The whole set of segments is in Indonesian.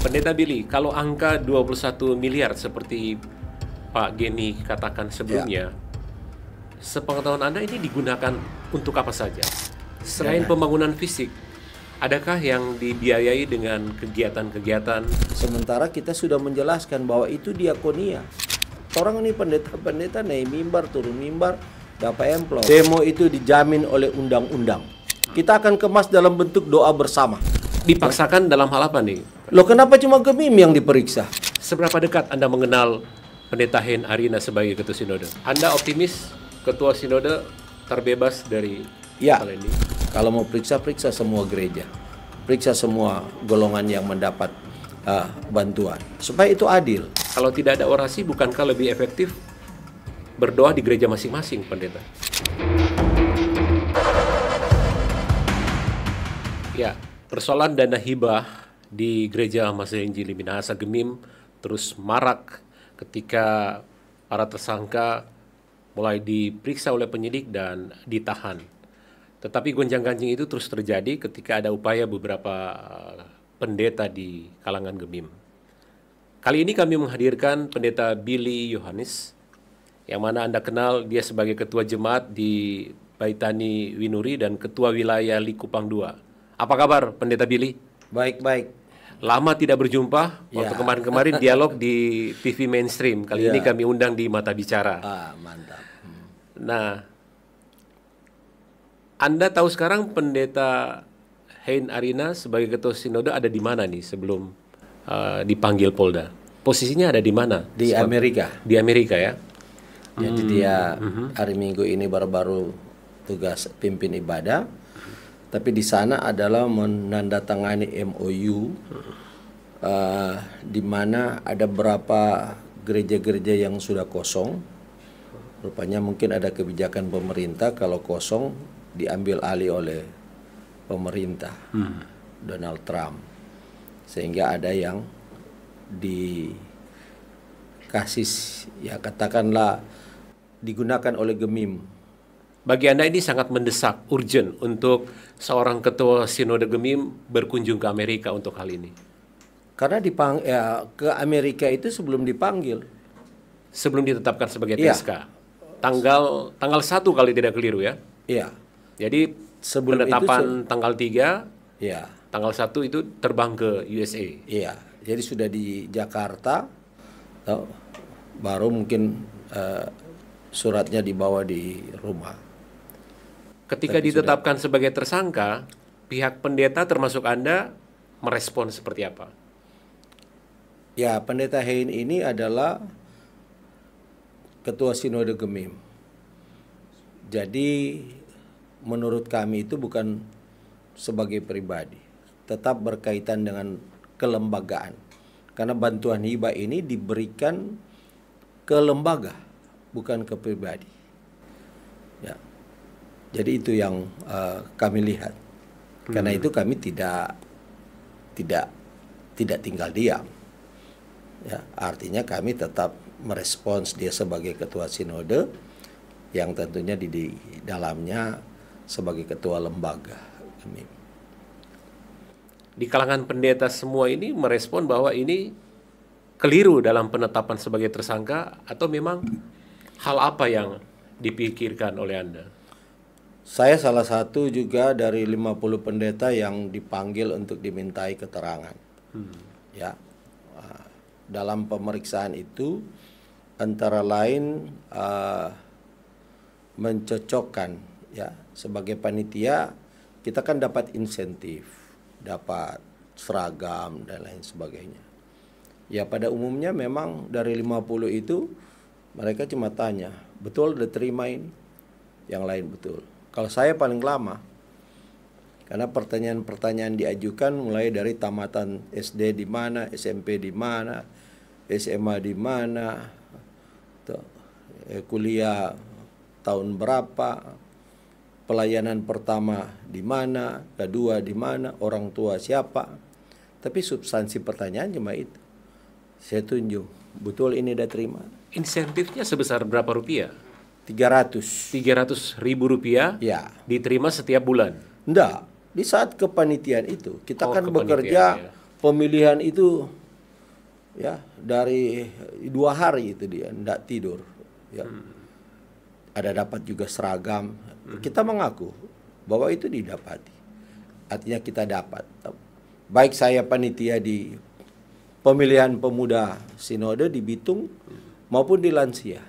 Pendeta Billy, kalau angka 21 miliar seperti Pak Geni katakan sebelumnya, sepengetahuan Anda ini digunakan untuk apa saja? Selain pembangunan fisik, adakah yang dibiayai dengan kegiatan-kegiatan? Sementara kita sudah menjelaskan bahwa itu diakonia. Orang ini pendeta-pendeta naik mimbar, turun mimbar, dapat amplop. Demo itu dijamin oleh undang-undang. Kita akan kemas dalam bentuk doa bersama. Dipaksakan dalam hal apa nih? Loh, kenapa cuma Gemim yang diperiksa? Seberapa dekat Anda mengenal Pendeta Hein Arina sebagai Ketua Sinode? Anda optimis Ketua Sinode terbebas dari hal ini? Kalau mau periksa semua gereja. Periksa semua golongan yang mendapat bantuan. Supaya itu adil. Kalau tidak ada orasi, bukankah lebih efektif berdoa di gereja masing-masing, Pendeta? Ya, persoalan dana hibah di gereja Masjid Injili Minahasa Gemim terus marak ketika para tersangka mulai diperiksa oleh penyidik dan ditahan. Tetapi gonjang-ganjing itu terus terjadi ketika ada upaya beberapa pendeta di kalangan Gemim. Kali ini kami menghadirkan Pendeta Billy Yohanes, yang mana Anda kenal dia sebagai Ketua Jemaat di Baitani Winuri dan Ketua Wilayah Likupang II. Apa kabar Pendeta Billy? Baik-baik. Lama tidak berjumpa, waktu kemarin-kemarin dialog di TV mainstream. Kali ini kami undang di Mata Bicara. Mantap. Nah, Anda tahu sekarang Pendeta Hein Arina sebagai Ketua Sinode ada di mana nih sebelum dipanggil Polda? Posisinya ada di mana? Di Amerika. Di Amerika ya? Jadi dia hari Minggu ini baru-baru tugas pimpin ibadah. Tapi di sana adalah menandatangani MOU di mana ada beberapa gereja-gereja yang sudah kosong. Rupanya mungkin ada kebijakan pemerintah kalau kosong diambil alih oleh pemerintah Donald Trump. Sehingga ada yang dikasih, ya katakanlah digunakan oleh Gemim. Bagi Anda ini sangat mendesak, urgent untuk seorang Ketua Sinode Gemim berkunjung ke Amerika untuk hal ini. Karena ke Amerika itu sebelum dipanggil. Sebelum ditetapkan sebagai TSK. Tanggal 1 kali tidak keliru ya? Iya. Jadi sebelum penetapan tanggal 3, tanggal 1 itu terbang ke USA. Iya. Jadi sudah di Jakarta, baru mungkin suratnya dibawa di rumah. Ketika ditetapkan sebagai tersangka, pihak pendeta termasuk Anda merespon seperti apa? Ya, Pendeta Hein ini adalah Ketua Sinode Gemim. Jadi menurut kami itu bukan sebagai pribadi, tetap berkaitan dengan kelembagaan. Karena bantuan hibah ini diberikan ke lembaga, bukan ke pribadi. Ya. Jadi itu yang kami lihat. Karena itu kami tidak tinggal diam. Ya, artinya kami tetap merespons dia sebagai ketua sinode yang tentunya di dalamnya sebagai ketua lembaga. Di kalangan pendeta semua ini merespon bahwa ini keliru dalam penetapan sebagai tersangka, atau memang hal apa yang dipikirkan oleh Anda? Saya salah satu juga dari 50 pendeta yang dipanggil untuk dimintai keterangan. Ya, dalam pemeriksaan itu antara lain mencocokkan, ya, sebagai panitia kita kan dapat insentif, dapat seragam dan lain sebagainya. Ya, pada umumnya memang dari 50 itu mereka cuma tanya, betul udah terima ini? Yang lain betul. Kalau saya paling lama, karena pertanyaan-pertanyaan diajukan mulai dari tamatan SD di mana, SMP di mana, SMA di mana, kuliah tahun berapa, pelayanan pertama di mana, kedua di mana, orang tua siapa. Tapi substansi pertanyaan cuma itu. Saya tunjuk, betul ini udah terima. Insentifnya sebesar berapa rupiah? 300 ribu rupiah, ya, diterima setiap bulan? Enggak, di saat kepanitiaan itu kita kan bekerja pemilihan itu ya dari 2 hari itu dia tidak tidur. Ya. Ada dapat juga seragam. Kita mengaku bahwa itu didapati. Artinya kita dapat. Baik saya panitia di pemilihan pemuda sinode di Bitung maupun di lansia.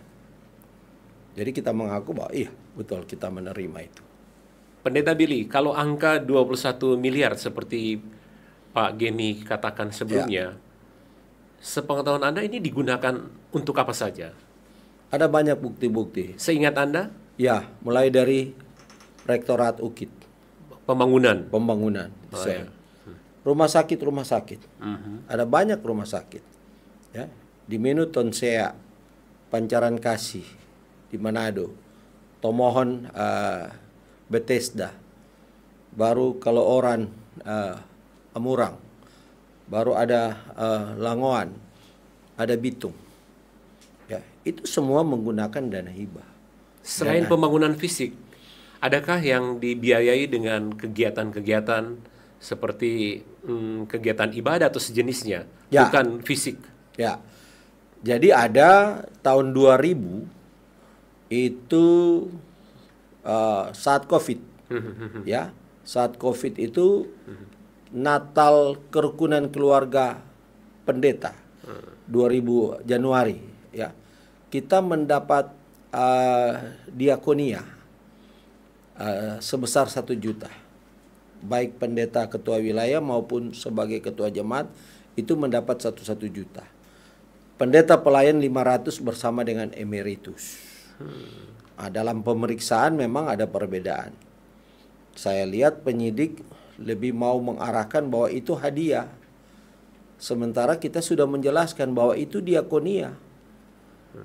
Jadi kita mengaku bahwa iya betul kita menerima itu. Pendeta Billy, kalau angka 21 miliar seperti Pak Gemi katakan sebelumnya, sepengetahuan Anda ini digunakan untuk apa saja? Ada banyak bukti-bukti. Seingat Anda? Ya, mulai dari Rektorat UKIT. Pembangunan. Oh, ya. Rumah sakit. Ada banyak rumah sakit. Ya, di Menu Tonsea, Pancaran Kasih, di Manado, Tomohon, Bethesda, baru kalau Oran, Amurang, baru ada Langoan, ada Bitung. Ya, itu semua menggunakan dana hibah. Selain pembangunan fisik, adakah yang dibiayai dengan kegiatan-kegiatan seperti kegiatan ibadah atau sejenisnya, bukan fisik? Ya, jadi ada tahun 2000 itu saat COVID, ya, saat COVID itu Natal Kerukunan Keluarga Pendeta 2000 Januari, ya, kita mendapat diakonia sebesar 1 juta. Baik pendeta ketua wilayah maupun sebagai ketua jemaat itu mendapat 1 juta. Pendeta pelayan 500 bersama dengan emeritus. Dalam pemeriksaan memang ada perbedaan. Saya lihat penyidik lebih mau mengarahkan bahwa itu hadiah. Sementara kita sudah menjelaskan bahwa itu diakonia.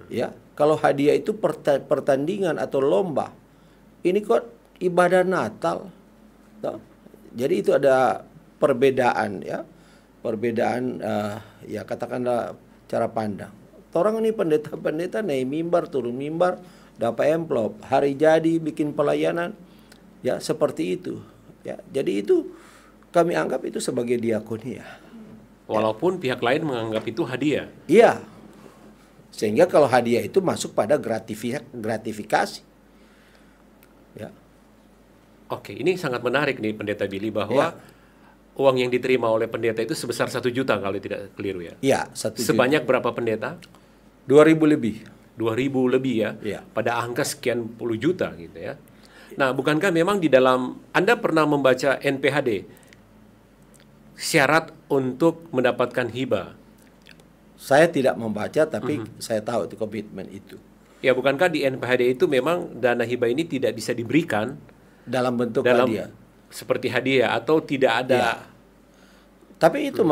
Ya, kalau hadiah itu pertandingan atau lomba. Ini kok ibadah Natal. Jadi itu ada perbedaan, ya. Perbedaan ya katakanlah cara pandang. Orang ini pendeta-pendeta naik mimbar, turun mimbar, dapat amplop, hari jadi bikin pelayanan, ya seperti itu. Ya, jadi itu kami anggap itu sebagai diakonia. Walaupun pihak lain menganggap itu hadiah. Iya. Sehingga kalau hadiah itu masuk pada gratifikasi. Ya. Oke, ini sangat menarik nih Pendeta Billy bahwa uang yang diterima oleh pendeta itu sebesar 1 juta kalau tidak keliru ya. Iya, 1 juta. Sebanyak berapa pendeta? 2.000 lebih. 2.000 lebih ya. Iya. Pada angka sekian puluh juta gitu ya. Nah, bukankah memang di dalam Anda pernah membaca NPHD syarat untuk mendapatkan hibah? Saya tidak membaca tapi saya tahu itu komitmen itu. Ya, bukankah di NPHD itu memang dana hibah ini tidak bisa diberikan dalam bentuk hadiah. Seperti hadiah atau tidak ada. Ya. Tapi itu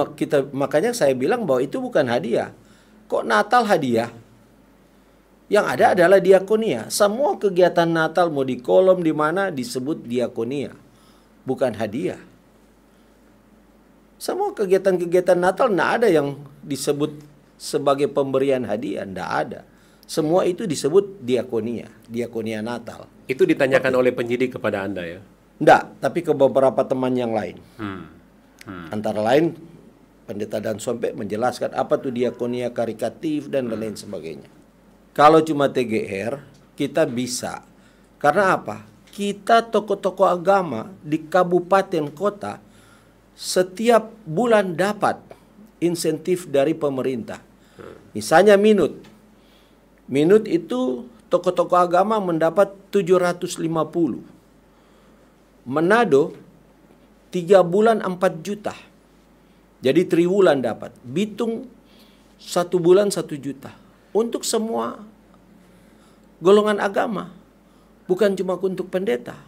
makanya saya bilang bahwa itu bukan hadiah. Kok Natal hadiah? Yang ada adalah diakonia. Semua kegiatan Natal mau di kolom di mana disebut diakonia, bukan hadiah. Semua kegiatan-kegiatan Natal tidak ada yang disebut sebagai pemberian hadiah, tidak ada. Semua itu disebut diakonia Natal. Itu ditanyakan oleh penyidik kepada Anda ya? Tidak, tapi ke beberapa teman yang lain. Antara lain Pendeta Dan Sompe menjelaskan apa tuh diakonia karitatif dan lain sebagainya. Kalau cuma TGR, kita bisa. Karena apa? Kita tokoh-tokoh agama di kabupaten kota setiap bulan dapat insentif dari pemerintah. Misalnya Minut. Minut itu tokoh-tokoh agama mendapat 750. Manado 3 bulan 4 juta. Jadi triwulan dapat. Bitung 1 bulan 1 juta. Untuk semua golongan agama, bukan cuma untuk pendeta.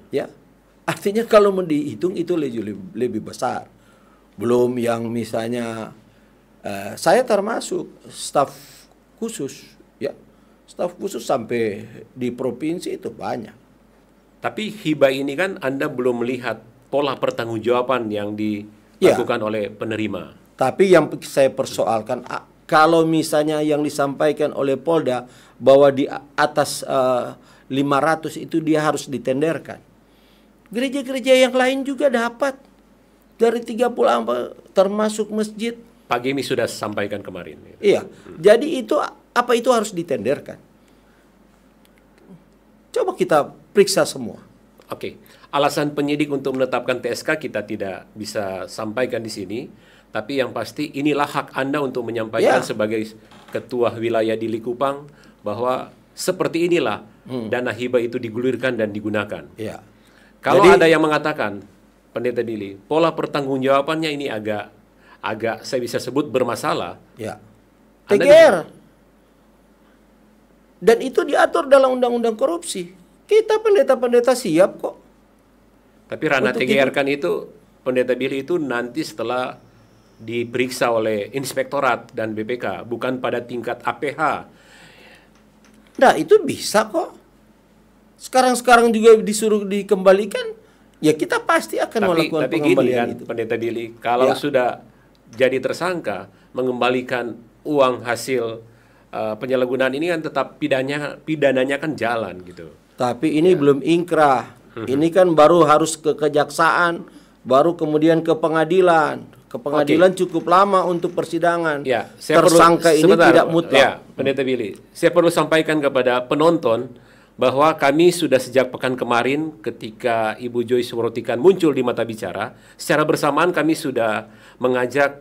Ya, artinya kalau mau dihitung itu lebih besar. Belum yang misalnya saya termasuk staf khusus, ya, staf khusus sampai di provinsi itu banyak. Tapi hibah ini kan Anda belum melihat pola pertanggungjawaban yang dilakukan oleh penerima. Tapi yang saya persoalkan, kalau misalnya yang disampaikan oleh Polda bahwa di atas 500 itu dia harus ditenderkan. Gereja-gereja yang lain juga dapat. dari 34 termasuk masjid. Pak Gemi sudah sampaikan kemarin. Iya. Jadi itu apa itu harus ditenderkan? Coba kita periksa semua. Oke. Alasan penyidik untuk menetapkan TSK kita tidak bisa sampaikan di sini, tapi yang pasti inilah hak Anda untuk menyampaikan sebagai ketua wilayah di Likupang bahwa seperti inilah dana hibah itu digulirkan dan digunakan. Iya. Kalau ada yang mengatakan, Pendeta Billy, pola pertanggungjawabannya ini agak saya bisa sebut bermasalah. Ya. TGR. Dan itu diatur dalam undang-undang korupsi. Kita pendeta-pendeta siap kok. Tapi ranah TGR kan itu, Pendeta Billy, itu nanti setelah diperiksa oleh Inspektorat dan BPK, bukan pada tingkat APH. Nah, itu bisa kok. Sekarang juga disuruh dikembalikan, ya kita pasti akan melakukan pengembalian itu. Pendeta Billy, kalau sudah jadi tersangka, mengembalikan uang hasil penyalahgunaan ini kan tetap pidananya kan jalan gitu. Tapi ini belum inkrah. Ini kan baru harus ke kejaksaan, baru kemudian ke pengadilan. Ke pengadilan cukup lama untuk persidangan. Ya, tersangka ini tidak mutlak. Ya, Pendeta Billy, saya perlu sampaikan kepada penonton bahwa kami sudah sejak pekan kemarin ketika Ibu Joyce Worotikan muncul di Mata Bicara, secara bersamaan kami sudah mengajak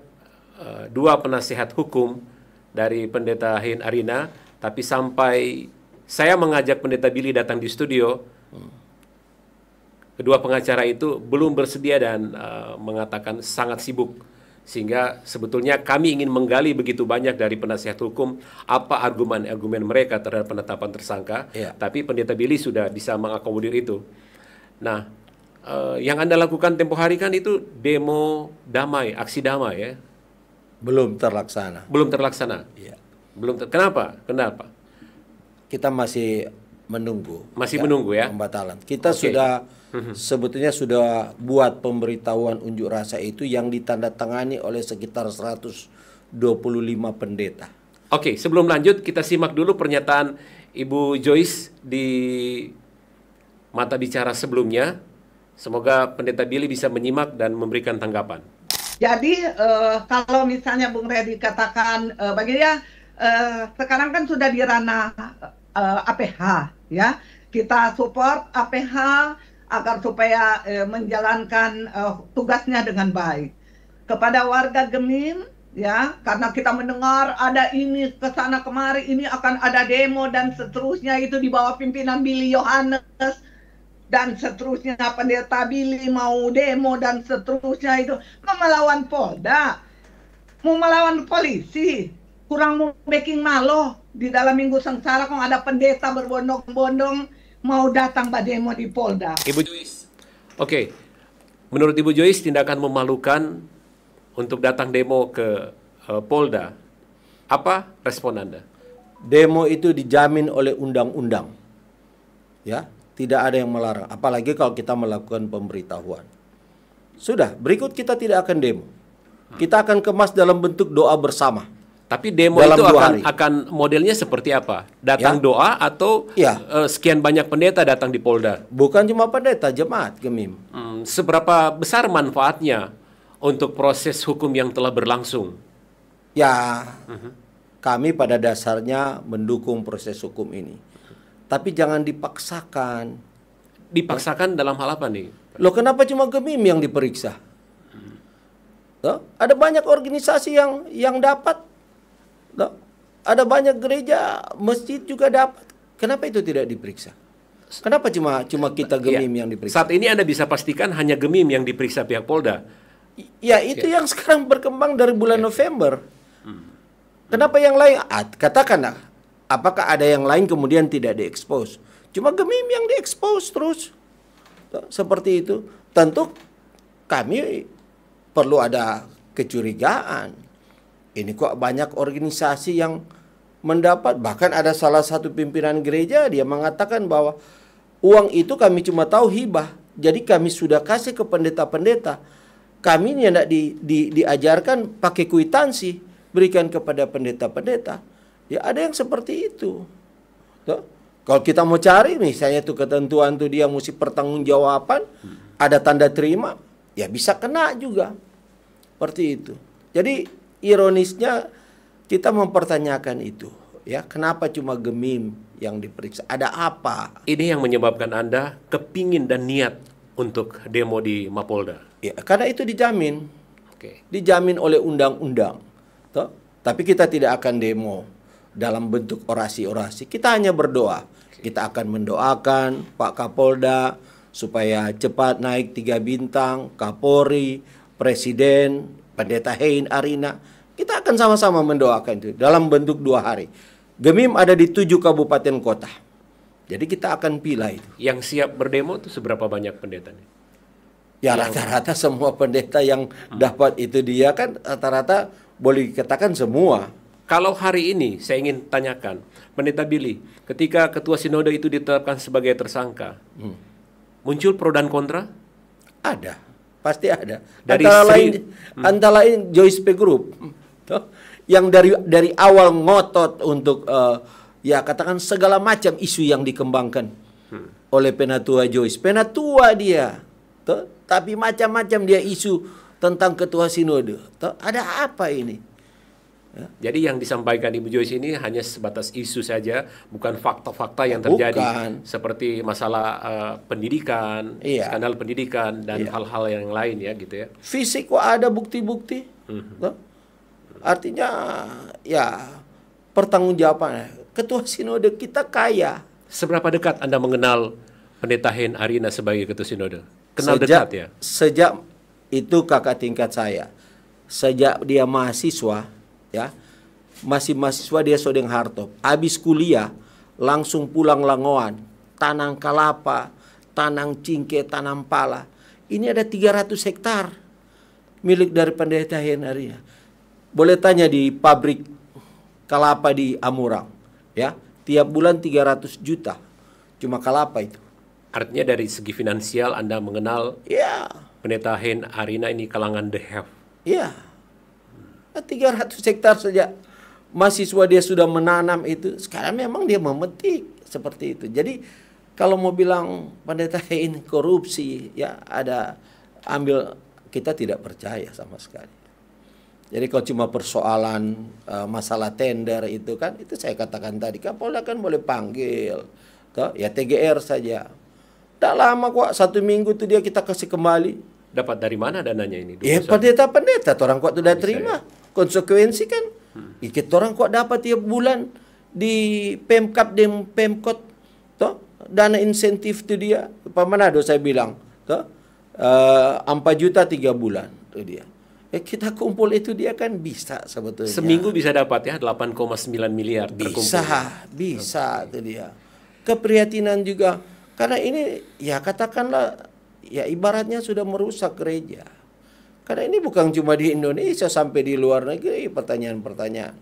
dua penasehat hukum dari Pendeta Hein Arina, tapi sampai saya mengajak Pendeta Billy datang di studio, kedua pengacara itu belum bersedia dan mengatakan sangat sibuk. Sehingga sebetulnya kami ingin menggali begitu banyak dari penasihat hukum apa argumen-argumen mereka terhadap penetapan tersangka. Tapi Pendeta Billy sudah bisa mengakomodir itu. Nah, yang Anda lakukan tempo hari kan itu demo damai, aksi damai ya? Belum terlaksana. Belum terlaksana? Iya. Kenapa? Kita masih menunggu. Masih menunggu ya? Pembatalan. Kita sudah sebetulnya sudah buat pemberitahuan unjuk rasa itu yang ditandatangani oleh sekitar 125 pendeta. Oke, sebelum lanjut kita simak dulu pernyataan Ibu Joyce di Mata Bicara sebelumnya. Semoga Pendeta Billy bisa menyimak dan memberikan tanggapan. Jadi kalau misalnya Bung Redi katakan bagi dia sekarang kan sudah di ranah APH ya, kita support APH agar supaya menjalankan tugasnya dengan baik. Kepada warga Gemim ya, karena kita mendengar ada ini kesana kemari, ini akan ada demo dan seterusnya itu di bawah pimpinan Billy Yohanes dan seterusnya, Pendeta Billy mau demo dan seterusnya, itu mau melawan Polda, mau melawan polisi, kurang mau backing malo di dalam Minggu Sengsara kok ada pendeta berbondong-bondong mau datang demo di Polda. Ibu Joyce, oke, menurut Ibu Joyce tindakan memalukan untuk datang demo ke Polda, apa respon Anda? Demo itu dijamin oleh undang-undang, ya. Tidak ada yang melarang, apalagi kalau kita melakukan pemberitahuan. Sudah, berikut kita tidak akan demo. Kita akan kemas dalam bentuk doa bersama. Tapi demo itu akan modelnya seperti apa? Datang doa atau sekian banyak pendeta datang di Polda? Bukan cuma pendeta, jemaat Gemim. Seberapa besar manfaatnya untuk proses hukum yang telah berlangsung? Ya, kami pada dasarnya mendukung proses hukum ini. Tapi jangan dipaksakan. Dipaksakan dalam hal apa nih? Loh, kenapa cuma Gemim yang diperiksa? Loh, ada banyak organisasi yang dapat. Loh, ada banyak gereja, masjid juga dapat. Kenapa itu tidak diperiksa? Kenapa cuma kita Gemim yang diperiksa? Saat ini Anda bisa pastikan hanya Gemim yang diperiksa pihak Polda. Ya, itu yang sekarang berkembang dari bulan November. Kenapa yang lain? Katakanlah. Apakah ada yang lain kemudian tidak diekspos? Cuma Gemim yang diekspos terus. Seperti itu. Tentu kami perlu ada kecurigaan. Ini kok banyak organisasi yang mendapat. Bahkan ada salah satu pimpinan gereja, dia mengatakan bahwa uang itu kami cuma tahu hibah. Jadi kami sudah kasih ke pendeta-pendeta. Kami tidak diajarkan pakai kwitansi. Berikan kepada pendeta-pendeta. Ya ada yang seperti itu. Tuh. Kalau kita mau cari misalnya tuh ketentuan tuh dia mesti pertanggungjawaban, ada tanda terima, ya bisa kena juga. Seperti itu. Jadi ironisnya kita mempertanyakan itu. Ya, kenapa cuma Gemim yang diperiksa? Ada apa? Ini yang menyebabkan Anda kepingin dan niat untuk demo di Mapolda. Ya, karena itu dijamin. Oke. Dijamin oleh undang-undang. Toh? Tapi kita tidak akan demo dalam bentuk orasi-orasi. Kita hanya berdoa. Kita akan mendoakan Pak Kapolda supaya cepat naik 3 bintang, Kapolri, Presiden, Pendeta Hein Arina. Kita akan sama-sama mendoakan itu dalam bentuk 2 hari. Gemim ada di 7 kabupaten kota. Jadi kita akan pilih itu. Yang siap berdemo itu seberapa banyak pendetanya? Ya rata-rata semua pendeta yang dapat itu dia kan rata-rata boleh dikatakan semua. Kalau hari ini saya ingin tanyakan, Pendeta Billy, ketika Ketua Sinode itu ditetapkan sebagai tersangka, muncul pro dan kontra? Ada, pasti ada. Dari Antara lain Joyce P. Group, yang dari awal ngotot untuk ya katakan segala macam isu yang dikembangkan oleh Penatua Joyce. Penatua dia, tapi macam-macam dia isu tentang Ketua Sinode. Ada apa ini? Ya. Jadi yang disampaikan Ibu Joyce ini hanya sebatas isu saja, bukan fakta-fakta yang terjadi. Bukan. Seperti masalah pendidikan, skandal pendidikan, dan hal-hal yang lain ya gitu ya. Fisik kok ada bukti-bukti. Artinya ya pertanggungjawaban. Ketua Sinode kita kaya. Seberapa dekat Anda mengenal Pendeta Hein Arina sebagai Ketua Sinode? Kenal dekat ya? Sejak itu kakak tingkat saya. Sejak dia mahasiswa, ya, masih mahasiswa dia Sodeng Hartop. Habis kuliah langsung pulang Langoan, tanam kelapa, tanam cingke, tanam pala. Ini ada 300 hektar milik dari Pendeta Hein Arina. Boleh tanya di pabrik kelapa di Amurang, ya, tiap bulan 300 juta cuma kelapa itu. Artinya dari segi finansial Anda mengenal Pendeta Hein Arina ini kalangan the have. Iya. 300 hektar saja mahasiswa dia sudah menanam itu. Sekarang memang dia memetik seperti itu. Jadi kalau mau bilang Pendeta Hein korupsi, ya ada ambil, kita tidak percaya sama sekali. Jadi kalau cuma persoalan masalah tender itu kan, itu saya katakan tadi, Kapolda kan boleh panggil, ya TGR saja. Tak lama kok, 1 minggu tuh dia kita kasih kembali. Dapat dari mana dananya ini? Ya pendeta-pendeta, orang kok sudah terima. Konsekuensi kan. Kita orang kok dapat tiap bulan di Pemkap dan Pemkot, dana insentif itu dia. Pak Manado saya bilang, 4 juta 3 bulan itu dia. Kita kumpul itu dia kan bisa sebetulnya. Seminggu bisa dapat ya 8,9 miliar terkumpul. Bisa itu dia. Keprihatinan juga karena ini ya katakanlah ya ibaratnya sudah merusak gereja. Karena ini bukan cuma di Indonesia, sampai di luar negeri pertanyaan-pertanyaan.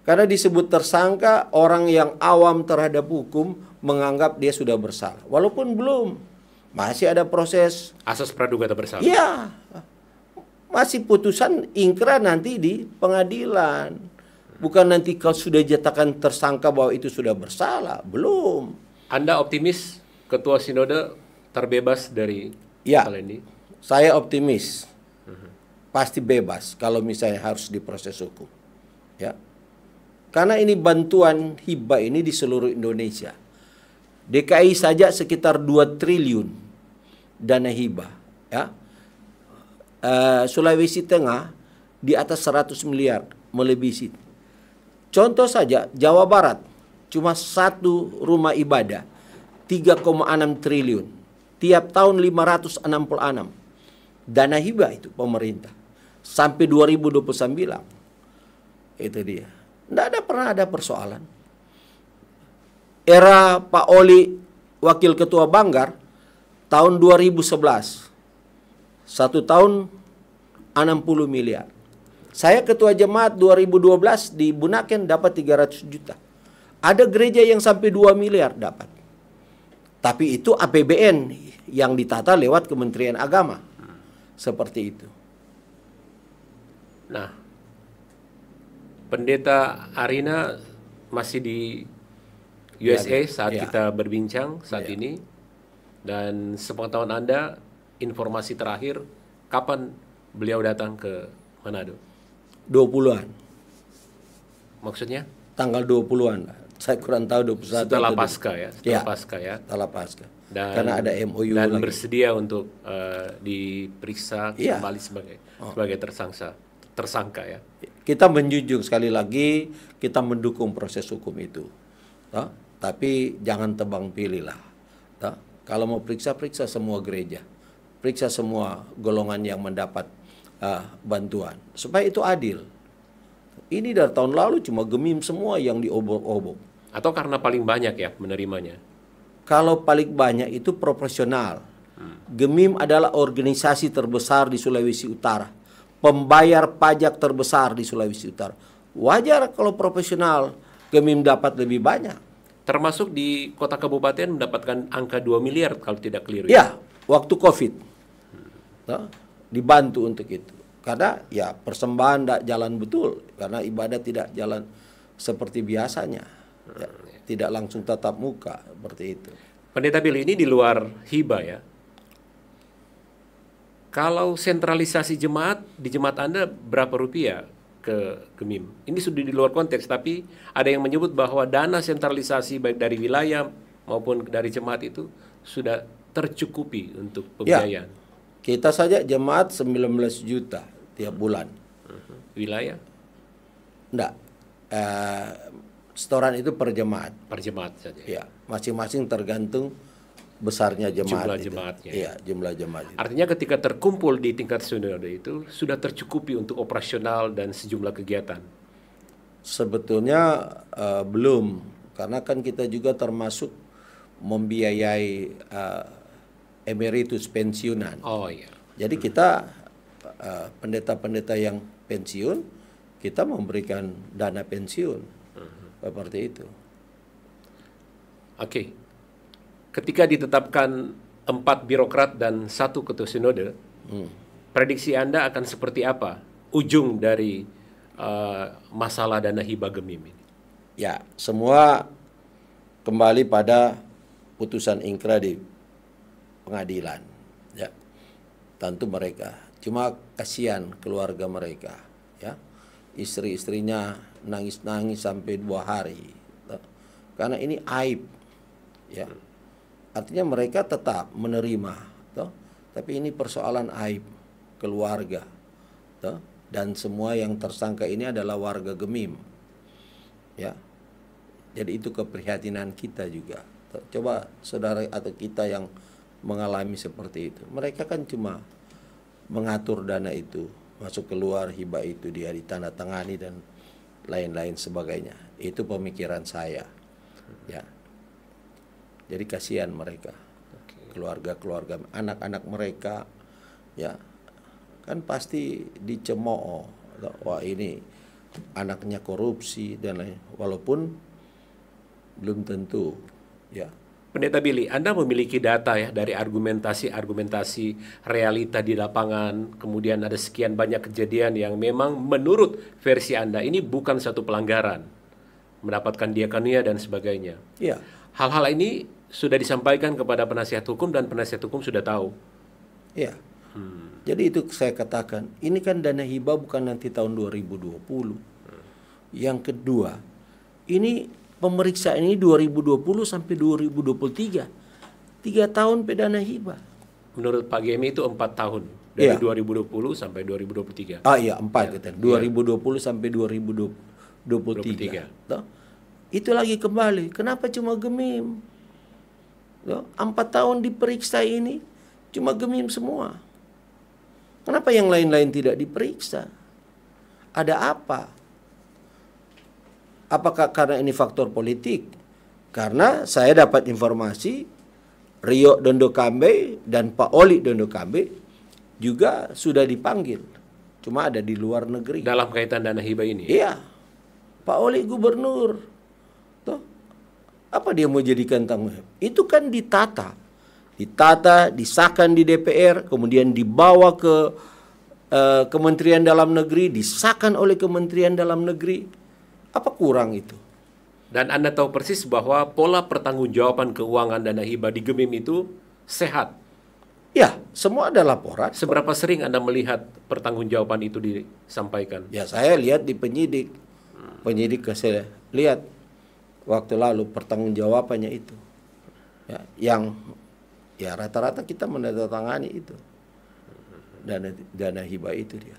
Karena disebut tersangka, orang yang awam terhadap hukum menganggap dia sudah bersalah. Walaupun belum. Masih ada proses. Asas praduga tak bersalah. Iya. Masih putusan ingkrah nanti di pengadilan. Bukan nanti kau sudah jatakan tersangka bahwa itu sudah bersalah. Belum. Anda optimis Ketua Sinode terbebas dari hal ini? Saya optimis. Pasti bebas kalau misalnya harus diproses hukum. Ya. Karena ini bantuan hibah ini di seluruh Indonesia. DKI saja sekitar 2 triliun dana hibah. Ya. Sulawesi Tengah di atas 100 miliar, melebihi. Contoh saja Jawa Barat cuma 1 rumah ibadah 3,6 triliun. Tiap tahun 566. Dana hibah itu pemerintah. Sampai 2029. Itu dia. Tidak pernah ada persoalan. Era Pak Oli Wakil Ketua Banggar tahun 2011. 1 tahun 60 miliar. Saya ketua jemaat 2012 di Bunaken dapat 300 juta. Ada gereja yang sampai 2 miliar dapat. Tapi itu APBN yang ditata lewat Kementerian Agama. Seperti itu. Nah, Pendeta Arina masih di USA saat kita berbincang saat ini. Dan sepengetahuan Anda, informasi terakhir kapan beliau datang ke Manado? 20-an. Maksudnya? Tanggal 20-an. Saya kurang tahu 21. Setelah pasca ya? Setelah Ya, pasca ya? setelah pasca. Dan, karena ada MOU dan lagi. bersedia untuk diperiksa Iya. kembali sebagai tersangka ya. Kita menjunjung sekali lagi, kita mendukung proses hukum itu. Toh? Tapi jangan tebang pilih lah. Toh? Kalau mau periksa semua gereja, periksa semua golongan yang mendapat bantuan, supaya itu adil. Ini dari tahun lalu cuma Gemim semua yang diobok-obok. Atau karena paling banyak ya menerimanya? Kalau paling banyak itu proporsional. Gemim adalah organisasi terbesar di Sulawesi Utara, pembayar pajak terbesar di Sulawesi Utara. Wajar kalau profesional Gemim dapat lebih banyak. Termasuk di kota kabupaten mendapatkan angka 2 miliar kalau tidak keliru. Ya, waktu COVID. Dibantu untuk itu. Karena ya persembahan tidak jalan betul. Karena ibadah tidak jalan seperti biasanya. Ya, tidak langsung tatap muka seperti itu. Pendeta Bill, ini di luar hibah ya. Kalau sentralisasi jemaat, di jemaat Anda berapa rupiah ke Gemim? Ini sudah di luar konteks, tapi ada yang menyebut bahwa dana sentralisasi baik dari wilayah maupun dari jemaat itu sudah tercukupi untuk pembiayaan. Ya, kita saja jemaat 19 juta tiap bulan. Wilayah? Enggak. Setoran itu per jemaat. Per jemaat saja. Ya, masing-masing tergantung besarnya jemaat. Jumlah itu. jemaatnya. Iya, jumlah jemaat itu. Artinya ketika terkumpul di tingkat sinode itu sudah tercukupi untuk operasional dan sejumlah kegiatan. Sebetulnya belum, karena kan kita juga termasuk membiayai emeritus pensiunan. Oh iya. Jadi kita pendeta-pendeta yang pensiun, kita memberikan dana pensiun. Seperti itu. Oke. Ketika ditetapkan 4 birokrat dan 1 ketua sinode, prediksi Anda akan seperti apa ujung dari masalah dana hibah Gemim ini? Ya, semua kembali pada putusan ingkrah di pengadilan. Ya, tentu mereka. Cuma kasihan keluarga mereka. Ya, istri-istrinya nangis-nangis sampai 2 hari. Karena ini aib. Ya. Artinya mereka tetap menerima, toh, tapi ini persoalan aib keluarga, toh, dan semua yang tersangka ini adalah warga Gemim, ya. Jadi itu keprihatinan kita juga. Toh, coba saudara atau kita yang mengalami seperti itu, mereka kan cuma mengatur dana itu masuk keluar, hibah itu dia ditandatangani dan lain-lain sebagainya. Itu pemikiran saya, ya. Jadi kasihan mereka, keluarga-keluarga, anak-anak mereka, ya kan pasti dicemooh, wah ini anaknya korupsi dan lain, walaupun belum tentu, ya. Pendeta Billy, Anda memiliki data ya dari argumentasi realita di lapangan, kemudian ada sekian banyak kejadian yang memang menurut versi Anda ini bukan satu pelanggaran, mendapatkan diakonia dan sebagainya. Ya. Hal-hal ini sudah disampaikan kepada penasihat hukum dan penasihat hukum sudah tahu. Ya. Jadi itu saya katakan, ini kan dana hibah bukan nanti tahun 2020. Yang kedua, ini pemeriksaan ini 2020 sampai 2023. 3 tahun dana hibah. Menurut Pak Gemi itu 4 tahun. Dari Ya. 2020 sampai 2023. Ah iya, 4 kita. 2020 sampai 2023. Toh? Itu lagi kembali. Kenapa cuma Gemim? 4 tahun diperiksa ini cuma Gemim semua. Kenapa yang lain-lain tidak diperiksa? Ada apa? Apakah karena ini faktor politik? Karena saya dapat informasi Rio Dondokambe dan Pak Oli Dondokambe juga sudah dipanggil. Cuma ada di luar negeri. Dalam kaitan dana hibah ini? Iya. Pak Oli gubernur. Toh, apa dia mau jadikan tanggung jawab? Itu kan ditata, disahkan di DPR, kemudian dibawa ke Kementerian Dalam Negeri, disahkan oleh Kementerian Dalam Negeri. Apa kurang itu? Dan Anda tahu persis bahwa pola pertanggungjawaban keuangan dana hibah di Gemim itu sehat. Ya, semua ada laporan. Seberapa sering Anda melihat pertanggungjawaban itu disampaikan? Ya, saya lihat di penyidik. Penyidik saya lihat waktu lalu pertanggungjawabannya itu. Ya, yang ya rata-rata kita menandatangani itu. Dana hibah itu dia.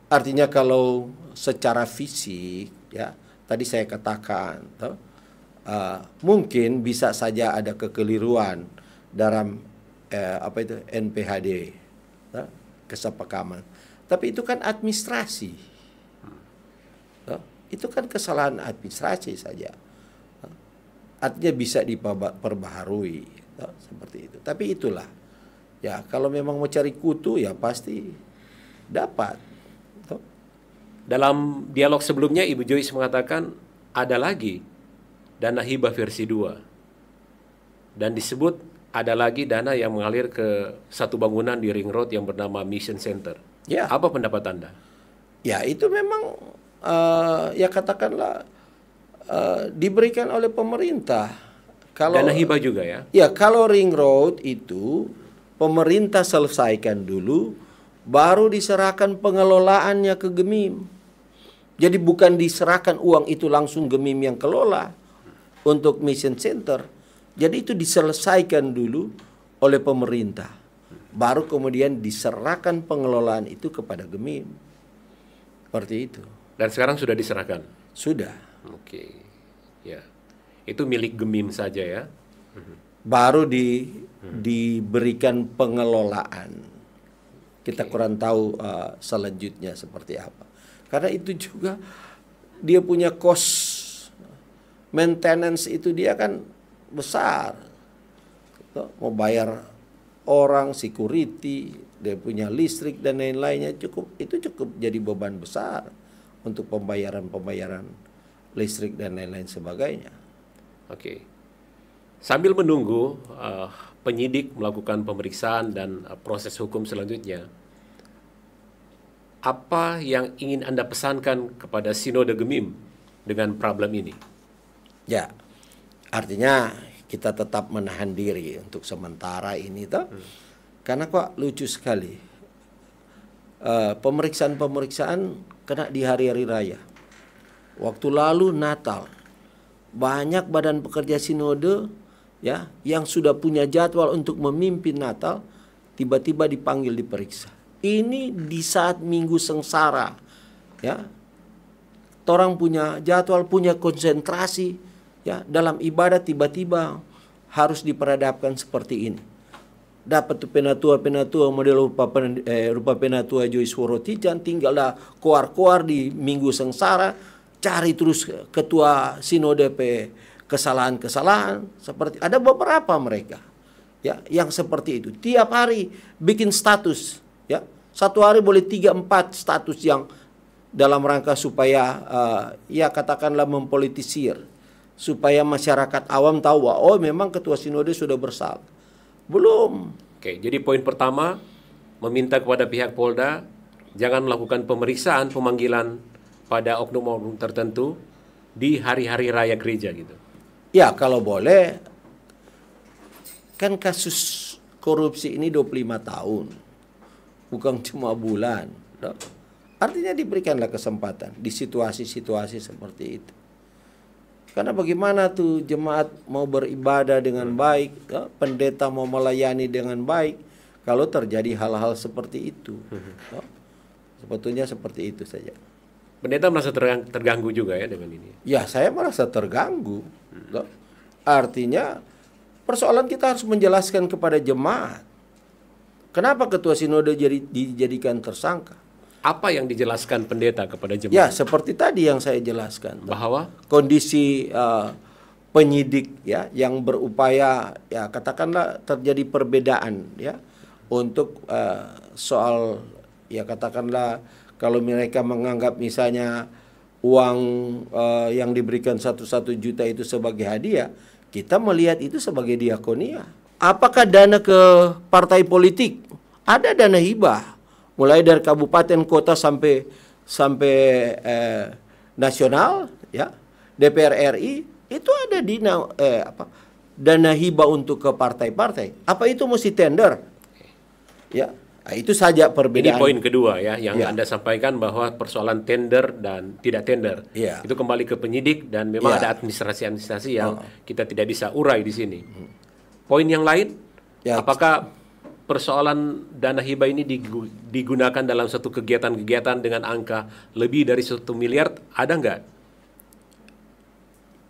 Artinya kalau secara fisik, ya tadi saya katakan, mungkin bisa saja ada kekeliruan dalam NPHD, kesepakaman. Tapi itu kan administrasi, itu kan kesalahan administrasi saja. Artinya bisa diperbaharui, seperti itu. Tapi itulah, ya kalau memang mau cari kutu ya pasti dapat. Dalam dialog sebelumnya Ibu Joyce mengatakan ada lagi dana hibah versi 2. Dan disebut ada lagi dana yang mengalir ke satu bangunan di Ring Road yang bernama Mission Center. Ya. Apa pendapat Anda? Ya itu memang ya katakanlah diberikan oleh pemerintah. Kalau Dana hibah juga ya? Ya, kalau Ring Road itu pemerintah selesaikan dulu, baru diserahkan pengelolaannya ke Gemim. Jadi bukan diserahkan uang itu langsung Gemim yang kelola untuk Mission Center. Jadi itu diselesaikan dulu oleh pemerintah. Baru kemudian diserahkan pengelolaan itu kepada Gemim. Seperti itu. Dan sekarang sudah diserahkan? Sudah. Oke. Ya. Itu milik Gemim saja ya? Baru diberikan pengelolaan. Kita kurang tahu selanjutnya seperti apa. Karena itu juga dia punya cost maintenance itu dia kan besar. Mau bayar orang, security, dia punya listrik dan lain-lainnya cukup jadi beban besar untuk pembayaran listrik dan lain-lain sebagainya. Oke. Sambil menunggu penyidik melakukan pemeriksaan dan proses hukum selanjutnya, apa yang ingin Anda pesankan kepada Sinode Gemim dengan problem ini? Ya, artinya kita tetap menahan diri untuk sementara ini toh. Karena kok lucu sekali. Pemeriksaan kena di hari-hari raya. Waktu lalu Natal, banyak badan pekerja sinode ya yang sudah punya jadwal untuk memimpin Natal tiba-tiba dipanggil diperiksa. Ini di saat Minggu Sengsara, ya. Orang punya jadwal, punya konsentrasi, ya, dalam ibadah tiba-tiba harus diperhadapkan seperti ini. Dapat tuh penatua model rupa penatua Joyce Worotijan, tinggallah koar-koar di Minggu Sengsara, cari terus ketua sinode kesalahan-kesalahan seperti ada beberapa mereka, ya, yang seperti itu. Tiap hari bikin status. Ya, satu hari boleh 3-4 status yang dalam rangka supaya ya katakanlah mempolitisir, supaya masyarakat awam tahu bahwa memang ketua sinode sudah bersalah. Belum. Oke, jadi poin pertama meminta kepada pihak Polda jangan melakukan pemeriksaan pemanggilan pada oknum-oknum tertentu di hari-hari raya gereja gitu. Ya, kalau boleh. Kan kasus korupsi ini 25 tahun. Bukan cuma bulan. Artinya diberikanlah kesempatan di situasi-situasi seperti itu. Karena bagaimana tuh jemaat mau beribadah dengan baik, pendeta mau melayani dengan baik, kalau terjadi hal-hal seperti itu. Sebetulnya seperti itu saja. Pendeta merasa terganggu juga ya dengan ini? Ya, saya merasa terganggu. Artinya persoalan kita harus menjelaskan kepada jemaat. Kenapa ketua sinode dijadikan tersangka? Apa yang dijelaskan pendeta kepada jemaat? Ya, seperti tadi yang saya jelaskan. Bahwa kondisi penyidik ya yang berupaya ya katakanlah terjadi perbedaan ya untuk soal ya katakanlah kalau mereka menganggap misalnya uang yang diberikan 1 juta itu sebagai hadiah, kita melihat itu sebagai diakonia. Apakah dana ke partai politik? Ada dana hibah, mulai dari kabupaten, kota sampai nasional, ya, DPR RI itu ada dana hibah untuk ke partai-partai. Apa itu mesti tender? Ya, nah, itu saja Ini perbedaan. poin kedua ya, yang Ya. Anda sampaikan bahwa persoalan tender dan tidak tender Ya. itu kembali ke penyidik dan memang Ya. ada administrasi-administrasi yang kita tidak bisa urai di sini. Poin yang lain, Ya. apakah persoalan dana hibah ini digunakan dalam satu kegiatan-kegiatan dengan angka lebih dari 1 miliar, ada nggak?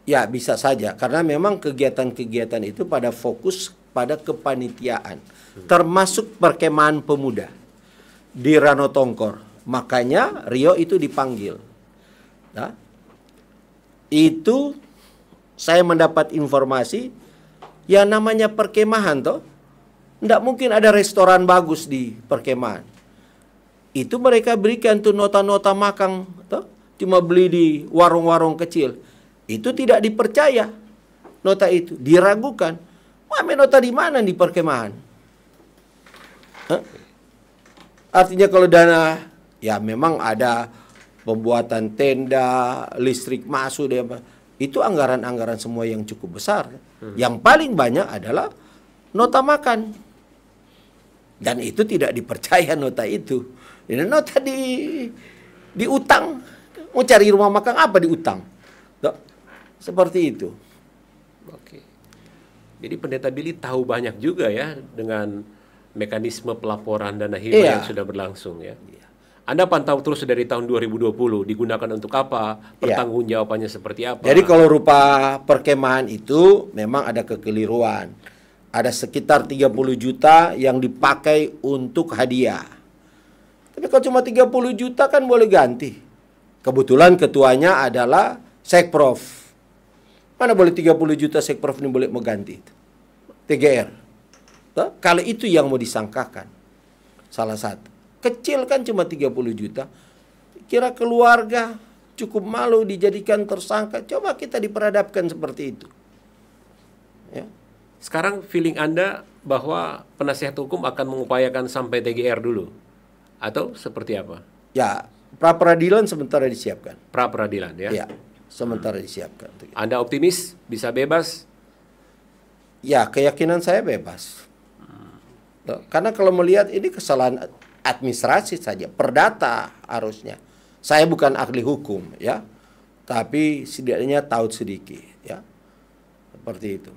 Ya, bisa saja karena memang kegiatan-kegiatan itu pada fokus pada kepanitiaan, termasuk perkemahan pemuda di Rano Tongkor. Makanya Rio itu dipanggil. Ya. Itu saya mendapat informasi yang namanya perkemahan toh. Tidak mungkin ada restoran bagus di perkemahan. Itu mereka berikan tuh nota-nota makan toh, cuma beli di warung-warung kecil. Itu tidak dipercaya. Nota itu diragukan. Mame nota di mana di perkemahan? Hah? Artinya kalau dana, ya memang ada pembuatan tenda, listrik masuk, itu anggaran-anggaran semua yang cukup besar. Yang paling banyak adalah nota makan. Dan itu tidak dipercaya nota itu. Ini nota di utang. Mau cari rumah makan apa di utang? Tuh, seperti itu. Oke. Jadi Pendeta Billy tahu banyak juga ya dengan mekanisme pelaporan dana hibah Iya. yang sudah berlangsung ya. Anda pantau terus dari tahun 2020 digunakan untuk apa, pertanggungjawabannya seperti apa. Jadi kalau rupa perkemahan itu memang ada kekeliruan. Ada sekitar 30 juta yang dipakai untuk hadiah. Tapi kalau cuma 30 juta kan boleh ganti. Kebetulan ketuanya adalah Sekprov. Mana boleh 30 juta Sekprov ini boleh mengganti itu? TGR. Tuh, kalau itu yang mau disangkakan. Salah satu. Kecil kan cuma 30 juta. Kira keluarga cukup malu dijadikan tersangka. Coba kita diperhadapkan seperti itu. Ya. Sekarang feeling Anda bahwa penasihat hukum akan mengupayakan sampai TGR dulu? Atau seperti apa? Ya, pra peradilan sementara disiapkan. Pra peradilan ya? Ya, sementara disiapkan. Anda optimis bisa bebas? Ya, keyakinan saya bebas. Karena kalau melihat ini kesalahan administrasi saja, perdata harusnya. Saya bukan ahli hukum ya, tapi setidaknya tahu sedikit ya. Seperti itu.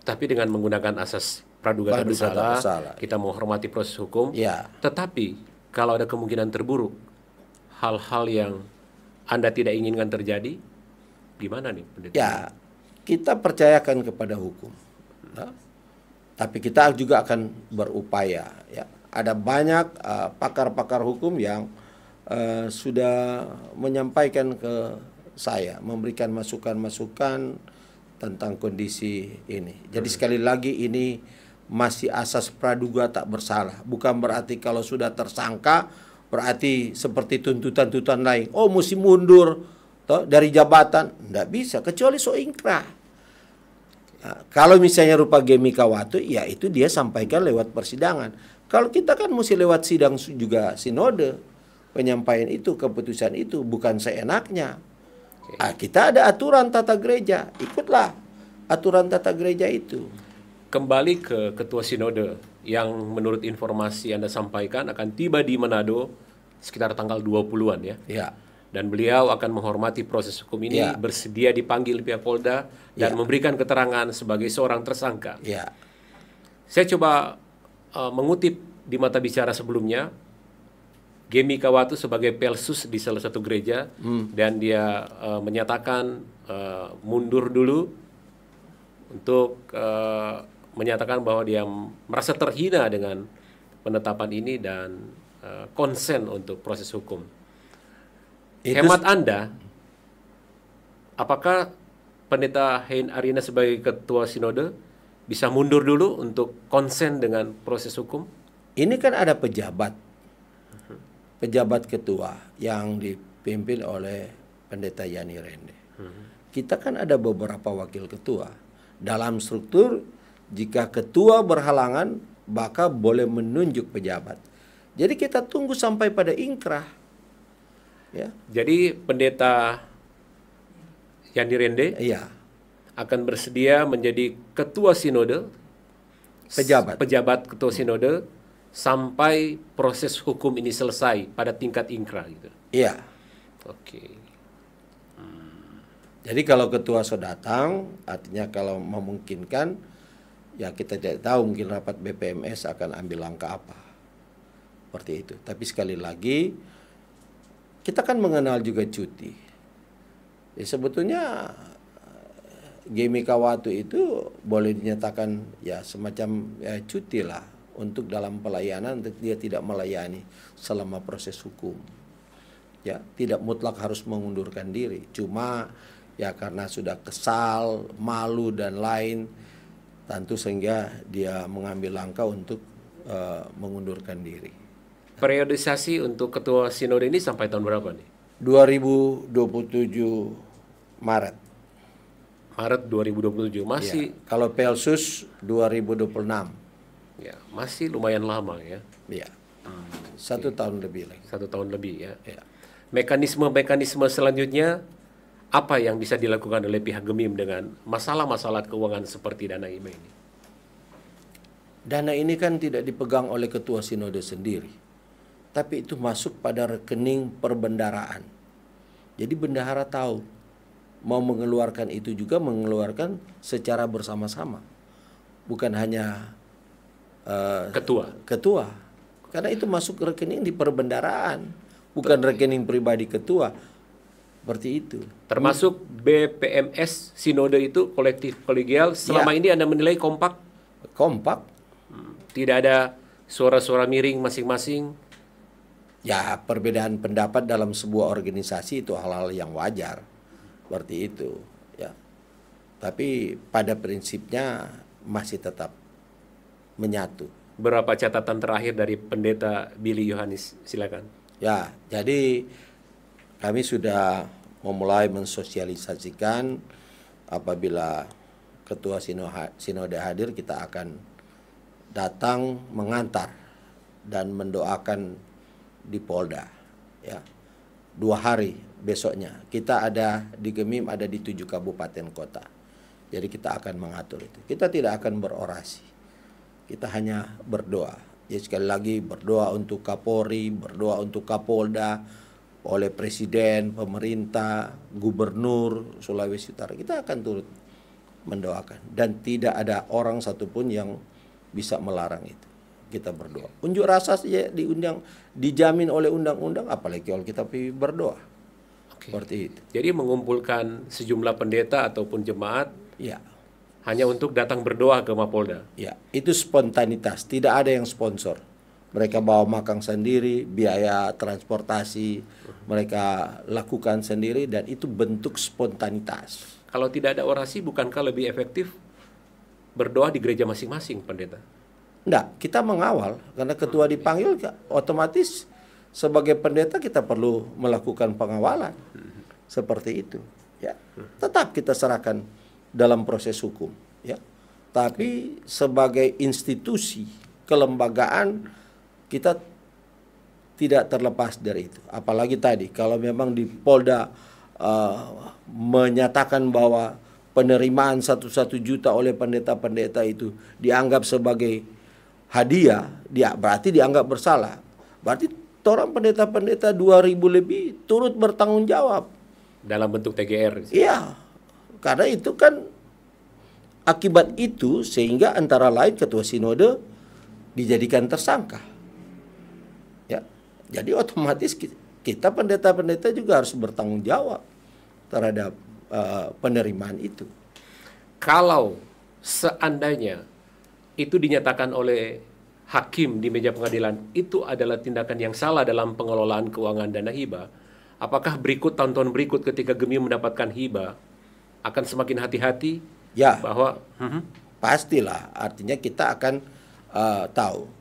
Tapi dengan menggunakan asas praduga tak bersalah, kita menghormati proses hukum. Ya. Tetapi kalau ada kemungkinan terburuk, hal-hal yang Anda tidak inginkan terjadi, gimana nih, Pendeta? Ya, kita percayakan kepada hukum. Ya. Tapi kita juga akan berupaya. Ya. Ada banyak pakar-pakar hukum yang sudah menyampaikan ke saya, memberikan masukan-masukan tentang kondisi ini. Jadi sekali lagi ini masih asas praduga tak bersalah. Bukan berarti kalau sudah tersangka berarti seperti tuntutan-tuntutan lain. Oh, mesti mundur toh, dari jabatan. Nggak bisa kecuali so ingkrah. Nah, kalau misalnya rupa Gemika Watu, ya itu dia sampaikan lewat persidangan. Kalau kita kan mesti lewat sidang juga sinode penyampaian itu, keputusan itu bukan seenaknya. Nah, kita ada aturan tata gereja, ikutlah aturan tata gereja itu. Kembali ke Ketua Sinode yang menurut informasi Anda sampaikan akan tiba di Manado sekitar tanggal 20-an ya. Ya. Dan beliau akan menghormati proses hukum ini, Ya. bersedia dipanggil pihak Polda dan memberikan keterangan sebagai seorang tersangka. Ya. Saya coba mengutip di mata bicara sebelumnya, Gemika Watu sebagai pelsus di salah satu gereja dan dia menyatakan mundur dulu untuk menyatakan bahwa dia merasa terhina dengan penetapan ini dan konsen untuk proses hukum. Hemat Anda, apakah Pendeta Hein Arina sebagai Ketua Sinode bisa mundur dulu untuk konsen dengan proses hukum? Ini kan ada pejabat ketua yang dipimpin oleh Pendeta Yani Rende. Kita kan ada beberapa wakil ketua. Dalam struktur, jika ketua berhalangan, maka boleh menunjuk pejabat. Jadi kita tunggu sampai pada ingkrah. Ya. Jadi Pendeta Yani Rende Iya. akan bersedia menjadi Ketua Sinode, Pejabat. Ketua Sinode sampai proses hukum ini selesai pada tingkat ingkrah gitu. Iya. Oke. Jadi kalau ketua sudah datang, artinya kalau memungkinkan, ya kita tidak tahu mungkin rapat BPMS akan ambil langkah apa. Seperti itu. Tapi sekali lagi, kita kan mengenal juga cuti. Ya, sebetulnya G.M.K.Watu itu boleh dinyatakan ya semacam ya, cuti lah untuk dalam pelayanan, untuk dia tidak melayani selama proses hukum. Ya, tidak mutlak harus mengundurkan diri. Cuma ya karena sudah kesal, malu dan lain, tentu sehingga dia mengambil langkah untuk mengundurkan diri. Periodisasi untuk ketua sinode ini sampai tahun berapa nih? 2027 Maret. Maret 2027 masih. Ya, kalau Pelsus 2026. Ya, masih lumayan lama ya. Ya. 1 tahun lebih lagi. 1 tahun lebih ya. Ya. Mekanisme selanjutnya apa yang bisa dilakukan oleh pihak Gemim dengan masalah-masalah keuangan seperti dana hibah ini? Dana ini kan tidak dipegang oleh ketua sinode sendiri, tapi itu masuk pada rekening perbendaharaan. Jadi bendahara tahu mau mengeluarkan itu juga mengeluarkan secara bersama-sama, bukan hanya ketua, karena itu masuk rekening di perbendaharaan, bukan rekening pribadi ketua. Seperti itu. Termasuk BPMS sinode itu kolektif kolegial. Selama ini Anda menilai kompak? Kompak. Tidak ada suara-suara miring masing-masing? Ya, perbedaan pendapat dalam sebuah organisasi itu hal-hal yang wajar. Seperti itu, ya. Tapi pada prinsipnya masih tetap menyatu. Berapa catatan terakhir dari Pendeta Billy Yohanes? Silakan. Ya, jadi kami sudah memulai mensosialisasikan apabila ketua sinode hadir, kita akan datang mengantar dan mendoakan di Polda. Ya, 2 hari besoknya kita ada di Gemim, ada di 7 kabupaten kota. Jadi kita akan mengatur itu. Kita tidak akan berorasi. Kita hanya berdoa. Ya, sekali lagi berdoa untuk Kapolri, berdoa untuk Kapolda, oleh Presiden, pemerintah, Gubernur Sulawesi Utara. Kita akan turut mendoakan. Dan tidak ada orang satupun yang bisa melarang itu. Kita berdoa. Unjuk rasa saja dijamin oleh undang-undang, apalagi kalau kita berdoa. Oke. Seperti itu. Jadi mengumpulkan sejumlah pendeta ataupun jemaat Ya. hanya untuk datang berdoa ke Mapolda. Ya, itu spontanitas. Tidak ada yang sponsor. Mereka bawa makan sendiri, biaya transportasi mereka lakukan sendiri, dan itu bentuk spontanitas. Kalau tidak ada orasi, bukankah lebih efektif berdoa di gereja masing-masing, pendeta? Enggak, kita mengawal karena ketua dipanggil, otomatis sebagai pendeta kita perlu melakukan pengawalan. Seperti itu, ya. Tetap kita serahkan dalam proses hukum, ya. Tapi sebagai institusi kelembagaan kita tidak terlepas dari itu. Apalagi tadi kalau memang di Polda menyatakan bahwa penerimaan 1 juta oleh pendeta-pendeta itu dianggap sebagai hadiah, dia berarti dianggap bersalah. Berarti orang pendeta-pendeta 2.000 lebih turut bertanggung jawab dalam bentuk TGR. Iya. Karena itu kan akibat itu sehingga antara lain ketua sinode dijadikan tersangka. Ya. Jadi otomatis kita pendeta-pendeta juga harus bertanggung jawab terhadap penerimaan itu. Kalau seandainya itu dinyatakan oleh hakim di meja pengadilan itu adalah tindakan yang salah dalam pengelolaan keuangan dana hibah, apakah tahun-tahun berikut ketika Gemim mendapatkan hibah akan semakin hati-hati? Ya, bahwa pastilah. Artinya kita akan tahu.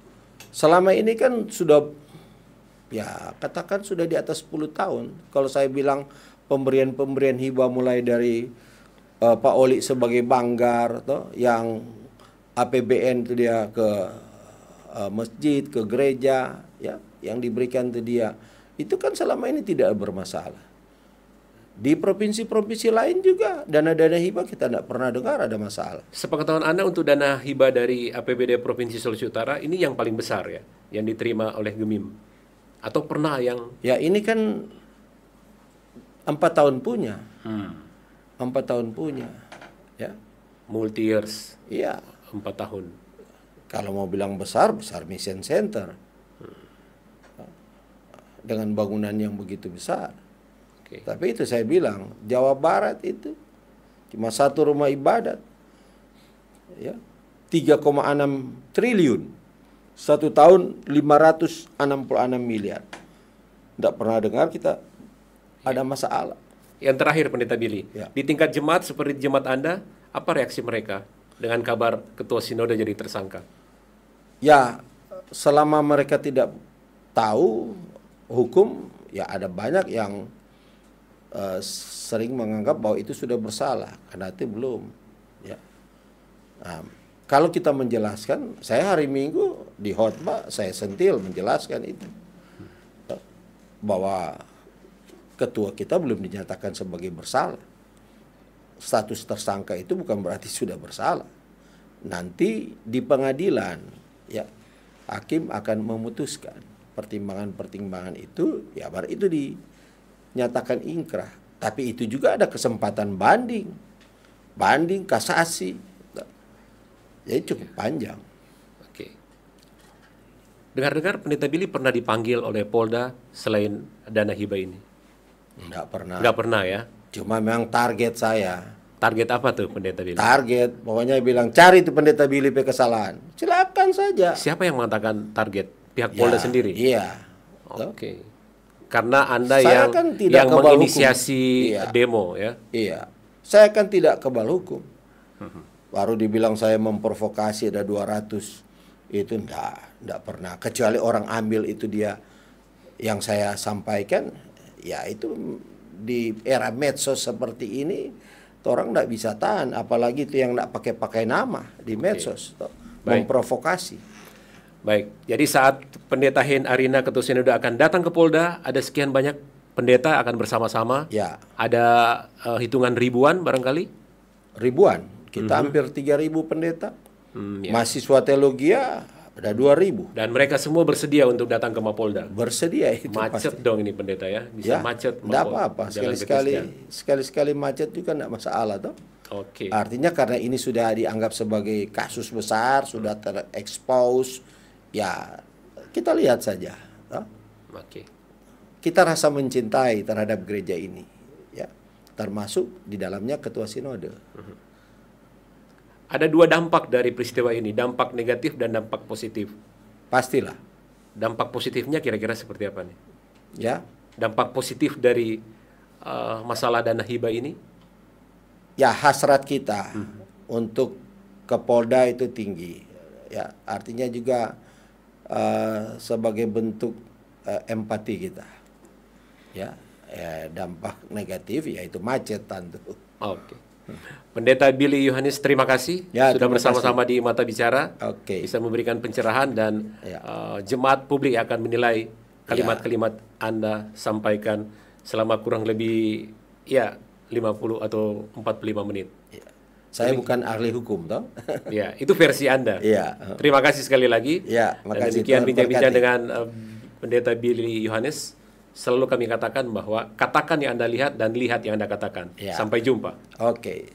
Selama ini kan sudah, ya katakan sudah di atas 10 tahun. Kalau saya bilang pemberian hibah mulai dari Pak Oli sebagai banggar, yang APBN itu dia ke masjid, ke gereja, ya, yang diberikan itu dia, itu kan selama ini tidak bermasalah. Di provinsi-provinsi lain juga dana-dana hibah kita tidak pernah dengar ada masalah. Sepengetahuan Anda untuk dana hibah dari APBD Provinsi Sulawesi Utara ini yang paling besar ya, yang diterima oleh Gemim. Atau pernah yang... Ya ini kan 4 tahun punya. 4 tahun punya. Ya. Multi years. Iya. 4 tahun. Kalau mau bilang besar, besar Mission Center. Dengan bangunan yang begitu besar. Okay. Tapi itu saya bilang, Jawa Barat itu cuma satu rumah ibadat. Ya. 3,6 triliun. 1 tahun 566 miliar. Tidak pernah dengar kita ada masalah. Yang terakhir Pendeta Billy, Ya. di tingkat jemaat seperti jemaat Anda, apa reaksi mereka dengan kabar Ketua Sinode jadi tersangka? Ya, selama mereka tidak tahu hukum, ya ada banyak yang sering menganggap bahwa itu sudah bersalah, karena itu belum. Ya. Nah, kalau kita menjelaskan, saya hari Minggu di khotbah saya sentil menjelaskan itu bahwa ketua kita belum dinyatakan sebagai bersalah. Status tersangka itu bukan berarti sudah bersalah. Nanti di pengadilan, ya hakim akan memutuskan pertimbangan-pertimbangan itu, ya baru itu dinyatakan ingkrah. Tapi itu juga ada kesempatan banding, kasasi. Jadi cukup panjang. Oke. Dengar-dengar Pendeta Billy pernah dipanggil oleh Polda selain dana hibah ini? Enggak pernah. Nggak pernah ya? Cuma memang target saya. Target apa tuh Pendeta Billy? Target, pokoknya bilang cari itu Pendeta Billy kesalahan. Silakan saja. Siapa yang mengatakan target? Pihak Polda sendiri? Iya. Oke. Karena Anda Saya yang kan tidak yang kebal menginisiasi hukum. Iya. demo ya? Iya. Saya kan tidak kebal hukum. Baru dibilang saya memprovokasi ada 200. Itu enggak pernah. Kecuali orang ambil itu dia yang saya sampaikan, ya itu di era medsos seperti ini orang enggak bisa tahan, apalagi itu yang enggak pakai nama di medsos. Memprovokasi. Baik, jadi saat Pendeta Hen Arina Ketua Sinode akan datang ke Polda, ada sekian banyak pendeta akan bersama-sama. Ya. Ada hitungan ribuan barangkali? Ribuan. Kita hampir 3.000 pendeta. Ya. Mahasiswa teologia ada 2.000. Dan mereka semua bersedia untuk datang ke Mapolda. Bersedia itu Macet pasti. dong ini pendeta ya, bisa Ya, macet. enggak apa-apa. Sekali-sekali macet juga enggak masalah toh. Oke. Artinya karena ini sudah dianggap sebagai kasus besar, sudah terekspos, ya kita lihat saja. Toh. Oke. Kita rasa mencintai terhadap gereja ini, ya, termasuk di dalamnya Ketua Sinode. Ada 2 dampak dari peristiwa ini, dampak negatif dan dampak positif. Pastilah, Dampak positifnya kira-kira seperti apa nih? ya. Dampak positif dari masalah dana hibah ini? Ya hasrat kita untuk ke Polda itu tinggi, ya artinya juga sebagai bentuk empati kita, ya dampak negatif yaitu macet tentu. Oke. Pendeta Billy Yohanes, terima kasih Ya, sudah terima bersama-sama di Mata Bicara. Oke. Bisa memberikan pencerahan dan Ya. jemaat publik akan menilai kalimat-kalimat Anda sampaikan selama kurang lebih 50 atau 45 menit. Ya. Saya bukan ahli hukum toh. Ya, itu versi Anda. Iya. Terima kasih sekali lagi. Ya, Dan makasih. demikian Tuhan bincang-bincang berkati. dengan Pendeta Billy Yohanes. Selalu kami katakan bahwa katakan yang Anda lihat dan lihat yang Anda katakan. Ya. Sampai jumpa. Oke.